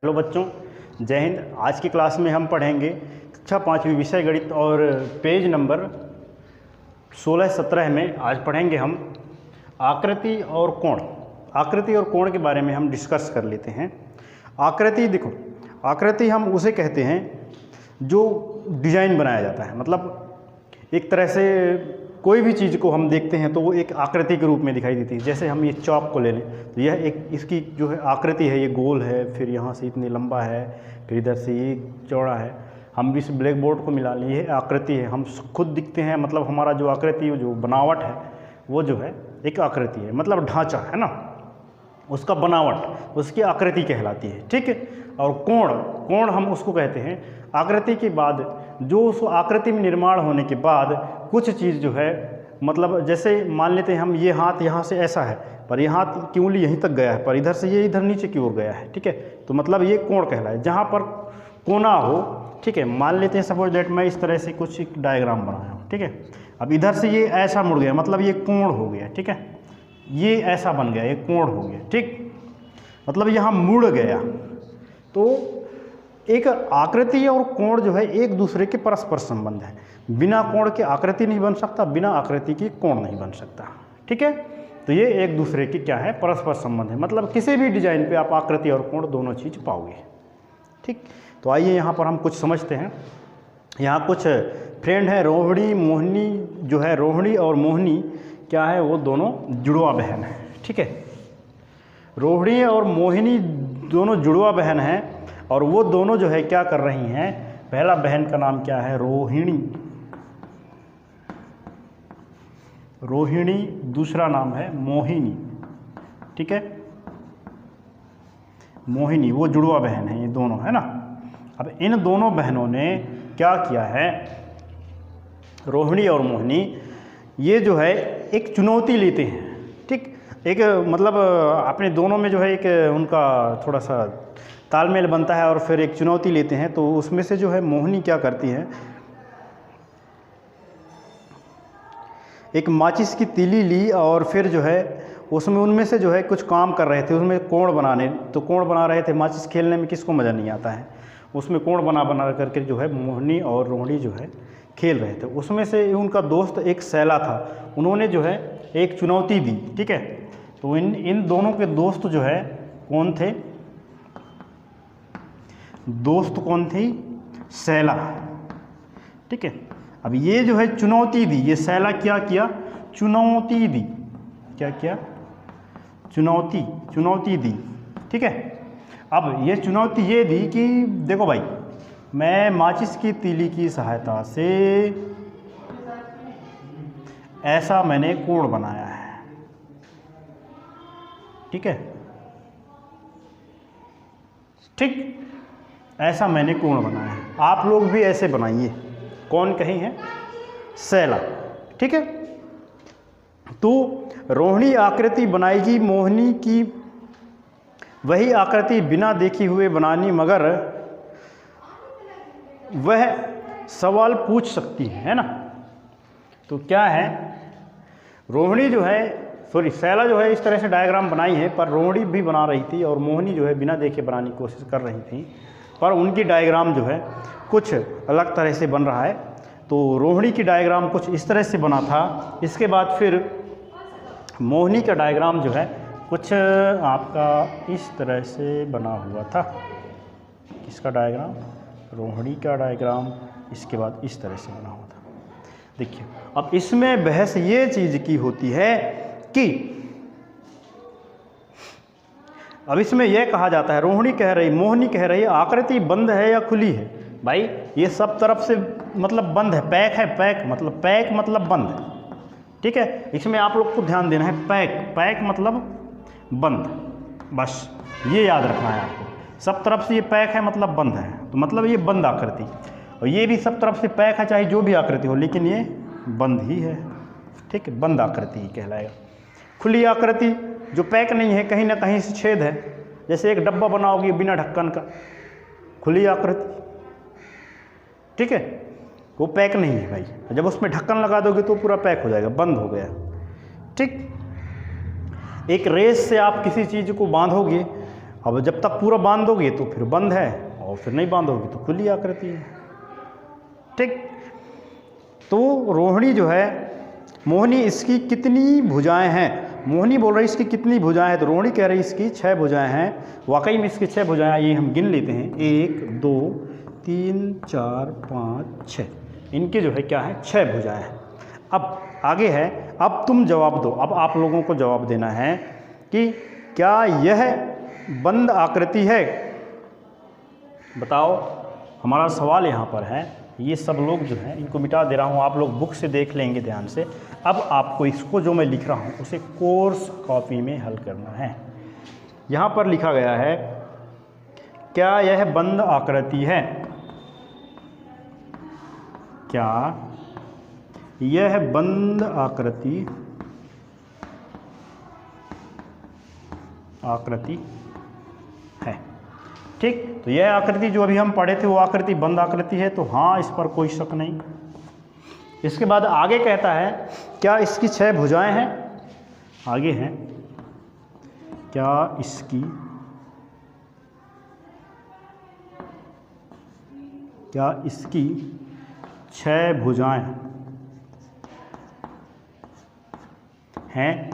Hello बच्चों, जय हिंद। आज की क्लास में हम पढ़ेंगे कक्षा 5वीं विषय गणित और पेज नंबर 16-17 में आज पढ़ेंगे हम आकृति और कोण। आकृति और कोण के बारे में हम डिस्कस कर लेते हैं। आकृति देखो, आकृति हम उसे कहते हैं जो डिजाइन बनाया जाता है। मतलब एक तरह से कोई भी चीज़ को हम देखते हैं तो वो एक आकृति के रूप में दिखाई देती है। जैसे हम ये चौक को ले लें तो यह एक इसकी जो है आकृति है, ये गोल है, फिर यहाँ से इतनी लंबा है, फिर इधर से ये चौड़ा है। हम इस ब्लैक बोर्ड को मिला लें, ये आकृति है, हम खुद दिखते हैं। मतलब हमारा जो आकृति, जो बनावट है, वो जो है एक आकृति है। मतलब ढांचा है ना, उसका बनावट उसकी आकृति कहलाती है। ठीक है। और कोण, कोण हम उसको कहते हैं आकृति के बाद जो उस आकृति में निर्माण होने के बाद कुछ चीज़ जो है, मतलब जैसे मान लेते हैं हम, ये हाथ यहाँ से ऐसा है पर ये हाथ की उंगली यहीं तक गया है, पर इधर से ये इधर नीचे की ओर गया है। ठीक है। तो मतलब ये कोण कहलाए, जहाँ पर कोना हो। ठीक है। मान लेते हैं सपोज दैट मैं इस तरह से कुछ एक डायग्राम बनाया हूँ। ठीक है। अब इधर से ये ऐसा मुड़ गया, मतलब ये कोण हो गया। ठीक है। ये ऐसा बन गया, ये कोण हो गया। ठीक। मतलब यहाँ मुड़ गया। तो एक आकृति और कोण जो है एक दूसरे के परस्पर संबंध है। बिना कोण के आकृति नहीं बन सकता, बिना आकृति की कोण नहीं बन सकता। ठीक है। तो ये एक दूसरे की क्या है, परस्पर संबंध है। मतलब किसी भी डिजाइन पे आप आकृति और कोण दोनों चीज़ पाओगे। ठीक। तो आइए यहाँ पर हम कुछ समझते हैं। यहाँ कुछ फ्रेंड है, रोहिणी मोहिनी जो है, रोहिणी और मोहिनी क्या है, वो दोनों जुड़वा बहन है। ठीक है। रोहिणी और मोहिनी दोनों जुड़वा बहन हैं और वो दोनों जो है क्या कर रही हैं। पहला बहन का नाम क्या है, रोहिणी, रोहिणी, दूसरा नाम है मोहिनी। ठीक है। मोहिनी, वो जुड़वा बहन है, ये दोनों है ना। अब इन दोनों बहनों ने क्या किया है, रोहिणी और मोहिनी, ये जो है एक चुनौती लेते हैं। ठीक। एक मतलब अपने दोनों में जो है एक उनका थोड़ा सा तालमेल बनता है और फिर एक चुनौती लेते हैं। तो उसमें से जो है मोहिनी क्या करती है, एक माचिस की तीली ली और फिर जो है उसमें उनमें से जो है कुछ काम कर रहे थे, उसमें कोण बनाने, तो कोण बना रहे थे। माचिस खेलने में किसको मज़ा नहीं आता है, उसमें कोण बना करके जो है मोहिनी और रोहिणी जो है खेल रहे थे। उसमें से उनका दोस्त एक सैला था, उन्होंने जो है एक चुनौती दी। ठीक है। तो इन दोनों के दोस्त जो है कौन थे, दोस्त कौन थी, सैला। ठीक है। अब ये जो है चुनौती दी, ये सैला क्या किया, चुनौती दी। क्या किया, चुनौती दी। ठीक है। अब ये चुनौती ये दी कि देखो भाई, मैं माचिस की तीली की सहायता से ऐसा मैंने कोण बनाया है। ठीक है। ठीक, ऐसा मैंने कोण बनाया है, आप लोग भी ऐसे बनाइए। कौन कहीं है, सैला। ठीक है। तो रोहिणी आकृति बनाएगी मोहिनी की, वही आकृति बिना देखे हुए बनानी, मगर वह सवाल पूछ सकती है ना। तो क्या है, रोहिणी जो है, सॉरी सैला जो है इस तरह से डायग्राम बनाई है, पर रोहिणी भी बना रही थी और मोहिनी जो है बिना देखे बनाने की कोशिश कर रही थी, पर उनकी डायग्राम जो है कुछ अलग तरह से बन रहा है। तो रोहिणी की डायग्राम कुछ इस तरह से बना था। इसके बाद फिर मोहिनी का डायग्राम जो है कुछ आपका इस तरह से बना हुआ था। किसका डायग्राम, रोहिणी का डायग्राम इसके बाद इस तरह से बना हुआ था। देखिए, अब इसमें बहस ये चीज़ की होती है कि अब इसमें यह कहा जाता है, रोहिणी कह रही, मोहिनी कह रही है आकृति बंद है या खुली है। भाई ये सब तरफ से मतलब बंद है, पैक है, पैक मतलब बंद। ठीक है। इसमें आप लोग को ध्यान देना है, पैक मतलब बंद, बस ये याद रखना है आपको। सब तरफ से ये पैक है मतलब बंद है, तो मतलब ये बंद आकृति। और ये भी सब तरफ से पैक है, चाहे जो भी आकृति हो, लेकिन ये बंद ही है। ठीक है। बंद आकृति ही कहलाएगा। खुली आकृति जो पैक नहीं है, कहीं ना कहीं से छेद है, जैसे एक डब्बा बनाओगे बिना ढक्कन का, खुली आकृति। ठीक है। वो पैक नहीं है भाई, जब उसमें ढक्कन लगा दोगे तो पूरा पैक हो जाएगा, बंद हो गया। ठीक। एक रेस से आप किसी चीज़ को बांधोगे, अब जब तक पूरा बांधोगे तो फिर बंद है, और फिर नहीं बांधोगे तो खुली आकृति है। ठीक, तो रोहिणी जो है, मोहिनी इसकी कितनी भुजाएं हैं? मोहिनी बोल रही इसकी कितनी भुजाएं हैं, तो रोहिणी कह रही इसकी 6 भुजाएं हैं। वाकई में इसकी 6 भुजाएं, ये हम गिन लेते हैं, 1 2 3 4 5 6, इनके जो है क्या है 6 भुजाएं हैं। अब आगे है, अब तुम जवाब दो, अब आप लोगों को जवाब देना है कि क्या यह बंद आकृति है? बताओ, हमारा सवाल यहाँ पर है। ये सब लोग जो हैं इनको मिटा दे रहा हूँ, आप लोग बुक से देख लेंगे ध्यान से। अब आपको इसको जो मैं लिख रहा हूँ उसे कोर्स कॉपी में हल करना है। यहाँ पर लिखा गया है, क्या यह बंद आकृति है? क्या यह बंद आकृति है? ठीक, तो यह आकृति जो अभी हम पढ़े थे वो आकृति बंद आकृति है, तो हाँ, इस पर कोई शक नहीं। इसके बाद आगे कहता है, क्या इसकी 6 भुजाएं हैं? आगे है, क्या इसकी 6 भुजाएं हैं?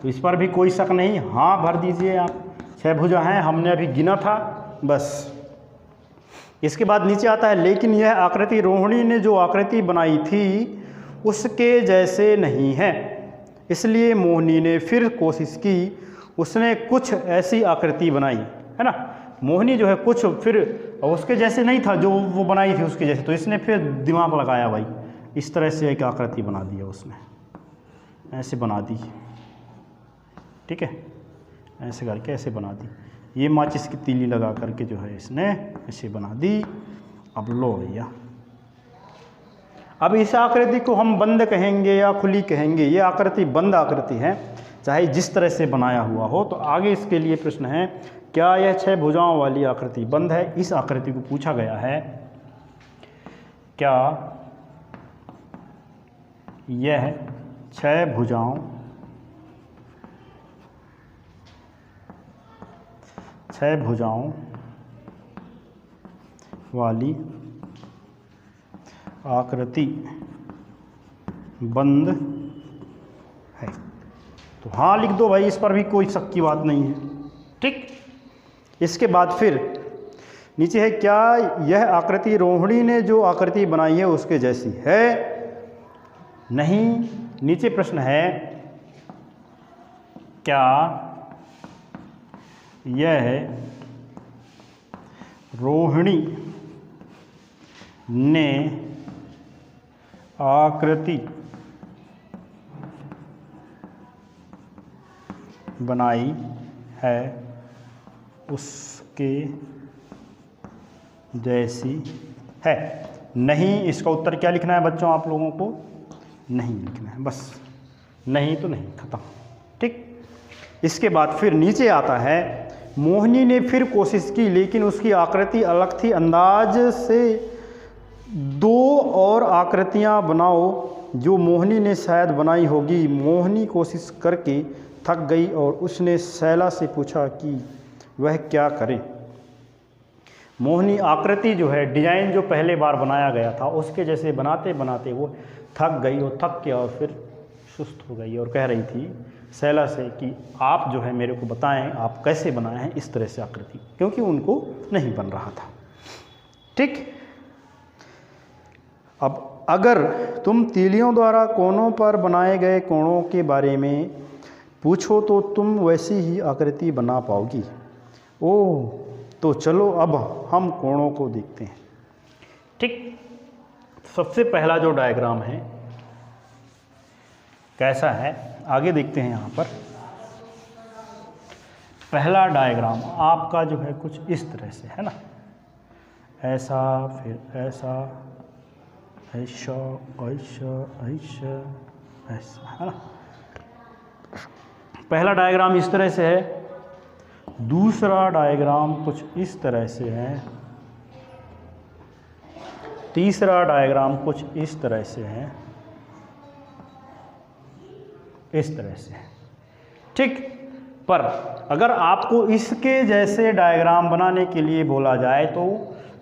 तो इस पर भी कोई शक नहीं, हाँ भर दीजिए आप। 6 भुजा हैं, हमने अभी गिना था, बस। इसके बाद नीचे आता है, लेकिन यह आकृति रोहिणी ने जो आकृति बनाई थी उसके जैसे नहीं है, इसलिए मोहिनी ने फिर कोशिश की, उसने कुछ ऐसी आकृति बनाई, है ना। मोहिनी जो है कुछ फिर उसके जैसे नहीं था जो वो बनाई थी उसके जैसे, तो इसने फिर दिमाग लगाया भाई, इस तरह से एक आकृति बना दी है उसने, ऐसे बना दी, ठीक है, ऐसे करके ऐसे बना दी। ये माचिस की तीली लगा करके जो है इसने ऐसे बना दी। अब लो भैया, अब इस आकृति को हम बंद कहेंगे या खुली कहेंगे? ये आकृति बंद आकृति है, चाहे जिस तरह से बनाया हुआ हो। तो आगे इसके लिए प्रश्न है, क्या यह 6 भुजाओं वाली आकृति बंद है? इस आकृति को पूछा गया है, क्या यह 6 भुजाओं वाली आकृति बंद है? तो हाँ लिख दो भाई, इस पर भी कोई शक की बात नहीं है। ठीक, इसके बाद फिर नीचे है, क्या यह आकृति रोहिणी ने जो आकृति बनाई है उसके जैसी है? नहीं। नीचे प्रश्न है, क्या यह रोहिणी ने आकृति बनाई है उसके जैसी है? नहीं। इसका उत्तर क्या लिखना है बच्चों आप लोगों को? नहीं लिखना है, बस नहीं तो नहीं, खत्म। ठीक, इसके बाद फिर नीचे आता है, मोहिनी ने फिर कोशिश की लेकिन उसकी आकृति अलग थी, अंदाज से 2 और आकृतियां बनाओ जो मोहिनी ने शायद बनाई होगी। मोहिनी कोशिश करके थक गई और उसने शैला से पूछा कि वह क्या करे। मोहिनी आकृति जो है, डिजाइन जो पहले बार बनाया गया था उसके जैसे बनाते बनाते वो थक गई, और थक के और फिर सुस्त हो गई और कह रही थी शैला से कि आप जो है मेरे को बताएं आप कैसे बनाए हैं इस तरह से आकृति, क्योंकि उनको नहीं बन रहा था। ठीक, अब अगर तुम तीलियों द्वारा कोनों पर बनाए गए कोणों के बारे में पूछो तो तुम वैसी ही आकृति बना पाओगी। ओह, तो चलो अब हम कोणों को देखते हैं। ठीक, सबसे पहला जो डायग्राम है कैसा है आगे देखते हैं। यहाँ पर पहला डायग्राम आपका जो है कुछ इस तरह से है ना, ऐसा, फिर ऐसा, ऐसा, ऐसा, ऐसा, ऐसा, है ना। पहला डायग्राम इस तरह से है, दूसरा डायग्राम कुछ इस तरह से है, तीसरा डायग्राम कुछ इस तरह से है, इस तरह से। ठीक, पर अगर आपको इसके जैसे डायग्राम बनाने के लिए बोला जाए तो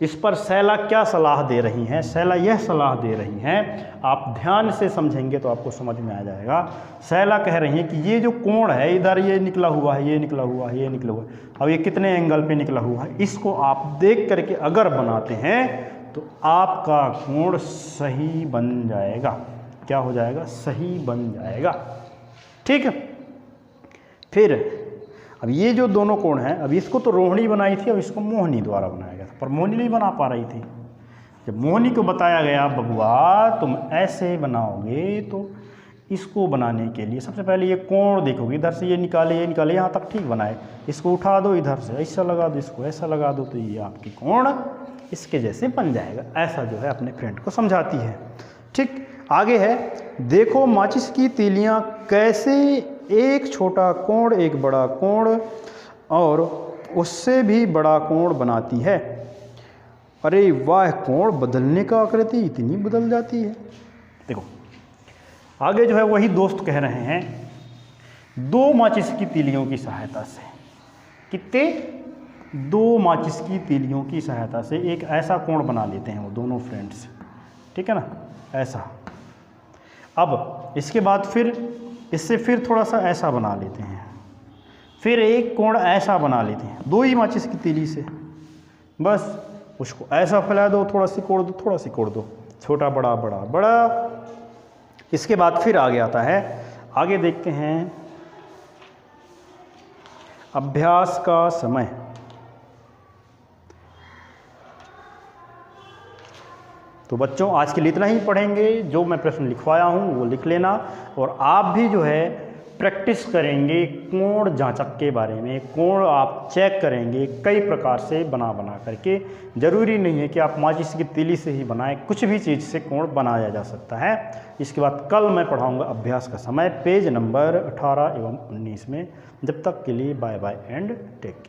इस पर शैला क्या सलाह दे रही हैं? शैला यह सलाह दे रही हैं, आप ध्यान से समझेंगे तो आपको समझ में आ जाएगा। शैला कह रही हैं कि ये जो कोण है, इधर ये निकला हुआ है, ये निकला हुआ है, ये निकला हुआ है, अब ये कितने एंगल पे निकला हुआ है, इसको आप देख करके अगर बनाते हैं तो आपका कोण सही बन जाएगा। क्या हो जाएगा? सही बन जाएगा। ठीक है। फिर अब ये जो दोनों कोण हैं, अब इसको तो रोहिणी बनाई थी, अब इसको मोहिनी द्वारा बनाया गया था, पर मोहिनी नहीं बना पा रही थी। जब मोहिनी को बताया गया बबुआ तुम ऐसे बनाओगे, तो इसको बनाने के लिए सबसे पहले ये कोण देखोगे, इधर से ये निकाले, यहाँ तक ठीक बनाए, इसको उठा दो, इधर से ऐसा लगा दो, इसको ऐसा लगा दो, तो ये आपकी कोण इसके जैसे बन जाएगा। ऐसा जो है अपने फ्रेंड को समझाती है। ठीक, आगे है, देखो माचिस की तीलियाँ कैसे एक छोटा कोण एक बड़ा कोण और उससे भी बड़ा कोण बनाती है। अरे वाह, कोण बदलने का आकृति इतनी बदल जाती है। देखो आगे जो है वही दोस्त कह रहे हैं, दो माचिस की तीलियों की सहायता से, कितने? दो माचिस की तीलियों की सहायता से एक ऐसा कोण बना लेते हैं वो दोनों फ्रेंड्स। ठीक है ना, ऐसा। अब इसके बाद फिर इससे फिर थोड़ा सा ऐसा बना लेते हैं, फिर एक कोण ऐसा बना लेते हैं, दो ही माचिस की तीली से, बस उसको ऐसा फैला दो, थोड़ा सिकोड़ दो, थोड़ा सिकोड़ दो, छोटा बड़ा बड़ा बड़ा। इसके बाद फिर आगे आता है, आगे देखते हैं अभ्यास का समय। तो बच्चों आज के लिए इतना ही पढ़ेंगे, जो मैं प्रश्न लिखवाया हूँ वो लिख लेना, और आप भी जो है प्रैक्टिस करेंगे कोण जांचक के बारे में। कोण आप चेक करेंगे कई प्रकार से बना करके, ज़रूरी नहीं है कि आप माचिस की तीली से ही बनाएं, कुछ भी चीज़ से कोण बनाया जा सकता है। इसके बाद कल मैं पढ़ाऊँगा अभ्यास का समय, पेज नंबर 18 एवं 19 में। जब तक के लिए bye bye and take care.